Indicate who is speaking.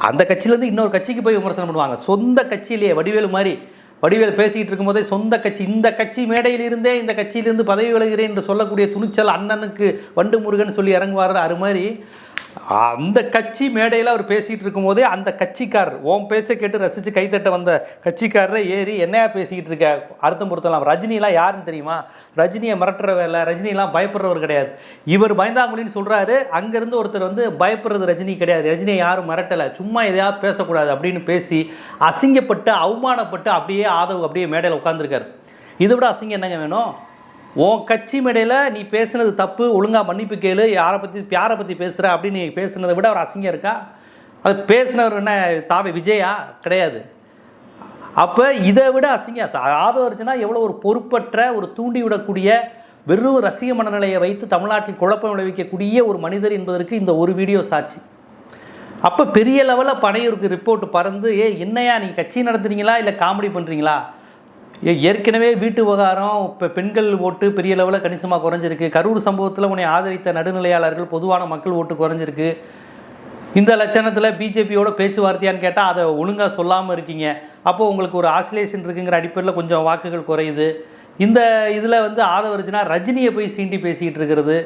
Speaker 1: அந்த கட்சியிலேருந்து இன்னொரு கட்சிக்கு போய் விமர்சனம் பண்ணுவாங்க. சொந்த கட்சியிலேயே வடிவேலு மாதிரி, வடிவேல் பேசிக்கிட்டு இருக்கும்போதே சொந்த கட்சி, இந்த கட்சி மேடையில் இருந்தே இந்த கட்சியிலிருந்து பதவி விலகிறேன் என்று சொல்லக்கூடிய துணிச்சல் அண்ணனுக்கு வண்டு முருகன் சொல்லி இறங்குவார். அது மாதிரி அந்த கட்சி மேடையில் அவர் பேசிகிட்டு இருக்கும்போதே அந்த கட்சிக்காரர் ஓம் பேச்சை கேட்டு ரசித்து கைத்தட்ட வந்த கட்சிக்காரரை ஏறி என்னையா பேசிக்கிட்டு இருக்க, அர்த்தம் பொறுத்தலாம். ரஜினிலாம் யாருன்னு தெரியுமா? ரஜினியை மிரட்டுற வேலை, ரஜினிலாம் பயப்படுறவர் கிடையாது. இவர் பயந்தாங்குழின்னு சொல்கிறாரு. அங்கேருந்து ஒருத்தர் வந்து பயப்படுறது ரஜினி கிடையாது, ரஜினியை யாரும் மிரட்டலை, சும்மா எதையாவது பேசக்கூடாது அப்படின்னு பேசி அசிங்கப்பட்டு அவமானப்பட்டு அப்படியே ஆதவ் அப்படியே மேடையில் உட்காந்துருக்காரு. இதை விட அசிங்கம் என்னங்க வேணும்? உன் கட்சி மேடையில் நீ பேசுனது தப்பு, ஒழுங்காக மன்னிப்பு கேளு, யாரை பற்றி பேசுகிற அப்படின்னு நீ பேசுனதை விட ஒரு அசிங்கம் இருக்கா? அது பேசினவர் என்ன தாவே விஜயா? கிடையாது. அப்போ இதை விட அசிங்கம் ஆதவ அர்ஜுனா எவ்வளோ ஒரு பொறுப்பற்ற, ஒரு தூண்டி விடக்கூடிய, வெறும் ரசிக மனநிலையை வைத்து தமிழ்நாட்டில் குழப்பம் விளைவிக்கக்கூடிய ஒரு மனிதர் என்பதற்கு இந்த ஒரு வீடியோ சாட்சி. அப்போ பெரிய லெவலில் பனையூருக்கு ரிப்போர்ட் பறந்து, என்னையா நீங்கள் கட்சி நடத்துறீங்களா இல்லை காமெடி பண்ணுறீங்களா? ஏற்கனவே வீட்டு விவகாரம், இப்போ பெண்கள் ஓட்டு பெரிய லெவலில் கணிசமாக குறைஞ்சிருக்கு. கரூர் சம்பவத்தில் உன்னை ஆதரித்த நடுநிலையாளர்கள், பொதுவான மக்கள் ஓட்டு குறைஞ்சிருக்கு. இந்த லட்சணத்தில் பிஜேபியோட பேச்சுவார்த்தையான்னு கேட்டால் அதை ஒழுங்காக சொல்லாமல் இருக்கீங்க. அப்போது உங்களுக்கு ஒரு ஆசிலேஷன் இருக்குங்கிற அடிப்படையில் கொஞ்சம் வாக்குகள் குறையுது. இந்த இதில் வந்து ஆதவ அர்ஜுனா ரஜினியை போய் சீண்டி பேசிக்கிட்டு இருக்கிறது.